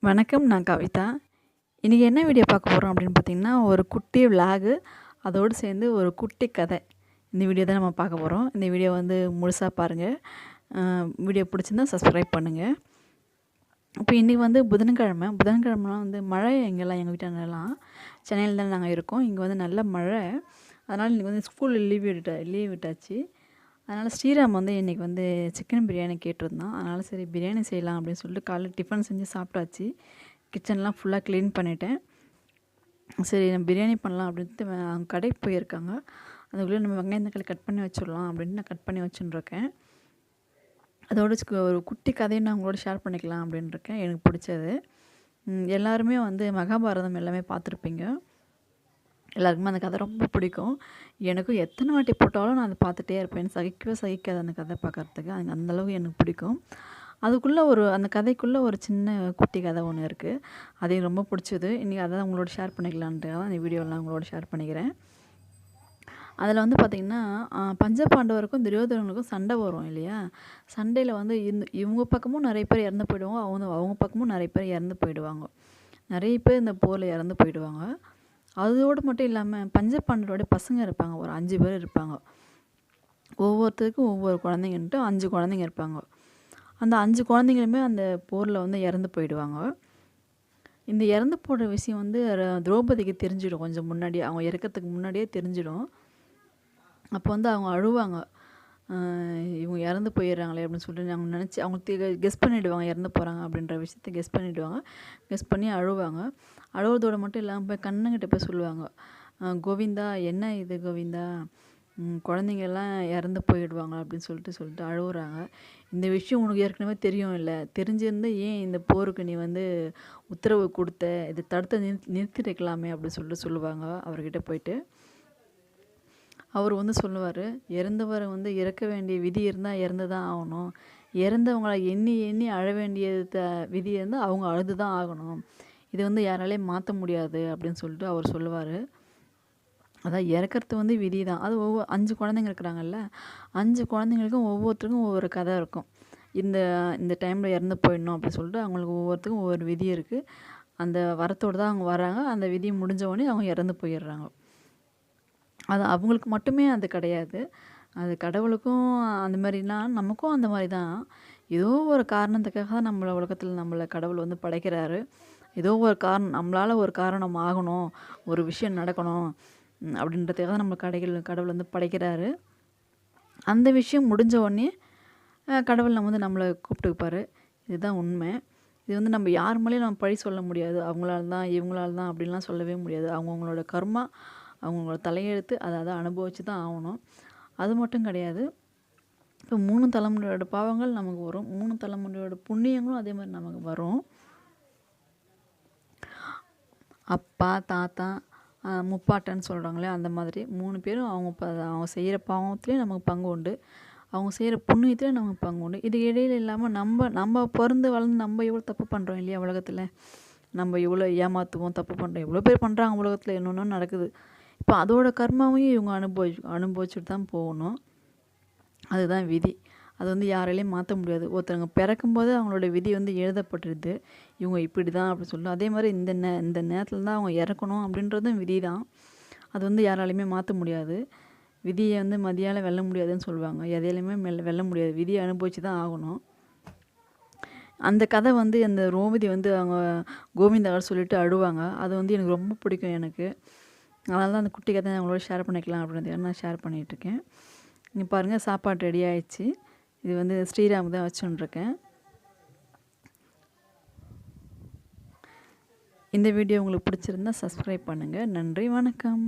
வணக்கம். நான் கவிதா. இன்னைக்கு என்ன வீடியோ பார்க்க போறோம் அப்படின்னு பார்த்தீங்கன்னா, ஒரு குட்டி விளாகு அதோடு சேர்ந்து ஒரு குட்டி கதை. இந்த வீடியோ தான் நம்ம பார்க்க போறோம். இந்த வீடியோ வந்து முழுசா பாருங்க. வீடியோ பிடிச்சிருந்தா சப்ஸ்கிரைப் பண்ணுங்க. இப்போ இன்றைக்கி வந்து புதன்கிழமைலாம் வந்து மழை எங்கெல்லாம் எங்கள் வீட்டாண்டலாம். சென்னையில் தான் நாங்கள் இருக்கோம். இங்கே வந்து நல்ல மழை. அதனால் இன்றைக்கி வந்து ஸ்கூலில் லீவ் விட்டாச்சு. அதனால் ஸ்ரீராம் வந்து இன்றைக்கி வந்து சிக்கன் பிரியாணி கேட்டிருந்தான். அதனால் சரி பிரியாணி செய்யலாம் அப்படின்னு சொல்லிட்டு காலைல டிஃபன் செஞ்சு சாப்பிட்டாச்சு. கிச்சன்லாம் ஃபுல்லாக க்ளீன் பண்ணிட்டேன். சரி நம்ம பிரியாணி பண்ணலாம் அப்படின்ட்டு அவங்க கடைக்கு போயிருக்காங்க. அதுக்குள்ளே நம்ம வெங்காயம் தக்காளி கட் பண்ணி வச்சிடலாம் அப்படின்ட்டு நான் கட் பண்ணி வச்சுட்டுருக்கேன். அதோட ஒரு குட்டி கதையை நான் உங்களோட ஷேர் பண்ணிக்கலாம் அப்படின்னு இருக்கேன். எனக்கு பிடிச்சது. எல்லாருமே வந்து மகாபாரதம் எல்லாமே பார்த்துருப்பீங்க. எல்லாருக்குமே அந்த கதை ரொம்ப பிடிக்கும். எனக்கும் எத்தனை வாட்டி போட்டாலும் நான் அதை பார்த்துட்டே இருப்பேன். எனக்கு சகிக்கவே சகிக்காது அந்த கதை பார்க்குறதுக்கு. அந்தளவுக்கு எனக்கு பிடிக்கும். அதுக்குள்ளே அந்த கதைக்குள்ளே ஒரு சின்ன குட்டி கதை ஒன்று இருக்குது. அது எனக்கு ரொம்ப பிடிச்சது. இன்றைக்கி அதை உங்களோட ஷேர் பண்ணிக்கலான்ட்டு தான் இந்த வீடியோலாம் உங்களோட ஷேர் பண்ணிக்கிறேன். அதில் வந்து பார்த்திங்கன்னா, பஞ்சபாண்டவருக்கும் துரியோதனனுக்கும் சண்டை வரும் இல்லையா? சண்டையில் வந்து இவங்க பக்கமும் நிறைய பேர் இறந்து போயிடுவாங்க. அவங்க பக்கமும் நிறைய பேர் இறந்து போயிடுவாங்க. நிறைய பேர் இந்த போரில் இறந்து போயிடுவாங்க. அதோடு மட்டும் இல்லாமல் பஞ்சபாண்டவரோட பசங்க இருப்பாங்க. ஒரு 5 பேர் இருப்பாங்க. ஒவ்வொருத்தருக்கும் ஒவ்வொரு குழந்தைங்கன்ட்டு 5 குழந்தைங்க இருப்பாங்க. அந்த 5 குழந்தைங்களுமே அந்த போரில் வந்து இறந்து போயிடுவாங்க. இந்த இறந்து போடுற விஷயம் வந்து திரௌபதிக்கு தெரிஞ்சிடும். கொஞ்சம் முன்னாடி அவங்க இறக்கிறதுக்கு முன்னாடியே தெரிஞ்சிடும். அப்போ வந்து அவங்க அழுவாங்க. இவங்க இறந்து போயிடுறாங்களே அப்படின்னு சொல்லிட்டு அவங்க நினச்சி அவங்க கெஸ் பண்ணிவிடுவாங்க இறந்து போகிறாங்க அப்படின்ற விஷயத்த கெஸ் பண்ணிவிடுவாங்க. கெஸ் பண்ணி அழுவாங்க. அழுவதோடு மட்டும் இல்லாமல் போய் கண்ணங்கிட்ட போய் சொல்லுவாங்க, கோவிந்தா என்ன இது கோவிந்தா, குழந்தைங்கெல்லாம் இறந்து போயிடுவாங்க அப்படின்னு சொல்லிட்டு அழுகுறாங்க. இந்த விஷயம் உனக்கு ஏற்கனவே தெரியும் இல்லை, தெரிஞ்சிருந்து ஏன் இந்த போருக்கு நீ வந்து உத்தரவு கொடுத்த, இதை தடுத்து நிறுத்திருக்கலாமே அப்படின்னு சொல்லுவாங்க அவர்கிட்ட போயிட்டு. அவர் வந்து சொல்லுவார், இறந்தவரை வந்து இறக்க வேண்டிய விதி இருந்தால் இறந்து தான் ஆகணும். இறந்தவங்களை எண்ணி எண்ணி அழ வேண்டியது விதி இருந்தால் அவங்க அழுது தான் ஆகணும். இது வந்து யாராலையும் மாற்ற முடியாது அப்படின்னு சொல்லிட்டு அவர் சொல்லுவார். அதான் இறக்கிறது வந்து விதி தான். அது 5 குழந்தைங்க இருக்கிறாங்கல்ல, 5 குழந்தைங்களுக்கும் ஒவ்வொருத்தருக்கும் ஒவ்வொரு கதை இருக்கும். இந்த இந்த டைமில் இறந்து போயிடணும் அப்படின்னு சொல்லிட்டு அவங்களுக்கு ஒவ்வொருத்தருக்கும் ஒவ்வொரு விதி இருக்குது. அந்த வரத்தோடு தான் அவங்க வராங்க. அந்த விதி முடிஞ்ச உடனே அவங்க இறந்து போயிடுறாங்க. அது அவங்களுக்கு மட்டுமே அது கிடையாது. அது கடவுளுக்கும் அந்த மாதிரினா நமக்கும் அந்த மாதிரி தான். ஏதோ ஒரு காரணத்துக்காக தான் உலகத்தில் கடவுள் வந்து படைக்கிறாரு. ஏதோ ஒரு காரணம், நம்மளால் ஒரு காரணம் ஆகணும், ஒரு விஷயம் நடக்கணும் அப்படின்றதுக்காக தான் கடவுள் வந்து படைக்கிறாரு. அந்த விஷயம் முடிஞ்ச உடனே கடவுள் நம்மளை கூப்பிட்டுப்பார். இதுதான் உண்மை. இது வந்து நம்ம யார் மேலேயும் நம்ம பழி சொல்ல முடியாது. அவங்களால தான் இவங்களால தான் அப்படின்லாம் சொல்லவே முடியாது. அவங்கவுங்களோட கர்மா, அவங்களோட தலையெழுத்து, அதை அனுபவித்து தான் ஆகணும். அது மட்டும் கிடையாது. இப்போ 3 தலைமுறையோட பாவங்கள் நமக்கு வரும். 3 தலைமுறையோட புண்ணியங்களும் அதே மாதிரி நமக்கு வரும். அப்பா, தாத்தா, முப்பாட்டன்னு சொல்கிறாங்களே அந்த மாதிரி 3 பேரும் அவங்க செய்கிற பாவத்துலேயும் நமக்கு பங்கு உண்டு. அவங்க செய்கிற புண்ணியத்துலேயும் நமக்கு பங்கு உண்டு. இது இடையில இல்லாமல் நம்ம பிறந்து வளர்ந்து நம்ம எவ்வளோ தப்பு பண்ணுறோம் இல்லையா உலகத்தில். நம்ம எவ்வளோ ஏமாற்றுவோம், தப்பு பண்ணுறோம். எவ்வளோ பேர் பண்ணுறாங்க உலகத்தில், என்னென்ன நடக்குது. இப்போ அதோட கர்மாவையும் இவங்க அனுபவிச்சுட்டு தான் போகணும். அதுதான் விதி. அது வந்து யாராலையும் மாற்ற முடியாது. ஒருத்தவங்க பிறக்கும்போது அவங்களோட விதி வந்து எழுதப்பட்டுருது. இவங்க இப்படி தான் அப்படின்னு சொல்லிட்டு. அதே மாதிரி இந்த நேரத்தில் தான் அவங்க இறக்கணும் அப்படின்றதும் விதி தான். அது வந்து யாராலையுமே மாற்ற முடியாது. விதியை வந்து மதியால் வெல்ல முடியாதுன்னு சொல்லுவாங்க. எதையாலையுமே வெல்ல முடியாது. விதியை அனுபவிச்சு தான் ஆகணும். அந்த கதை வந்து அந்த திரௌபதி வந்து அவங்க கோவிந்தாவை சொல்லிட்டு அழுவாங்க. அது வந்து எனக்கு ரொம்ப பிடிக்கும் எனக்கு. அதனால தான் அந்த குட்டி கதை அவங்களோட ஷேர் பண்ணிக்கலாம் அப்படின்றதுக்காக நான் ஷேர் பண்ணிகிட்ருக்கேன். இங்கே பாருங்கள், சாப்பாடு ரெடி ஆகிடுச்சு. இது வந்து ஸ்ரீராம் தான் வச்சுட்டுருக்கேன். இந்த வீடியோ உங்களுக்கு பிடிச்சிருந்தா சப்ஸ்கிரைப் பண்ணுங்கள். நன்றி, வணக்கம்.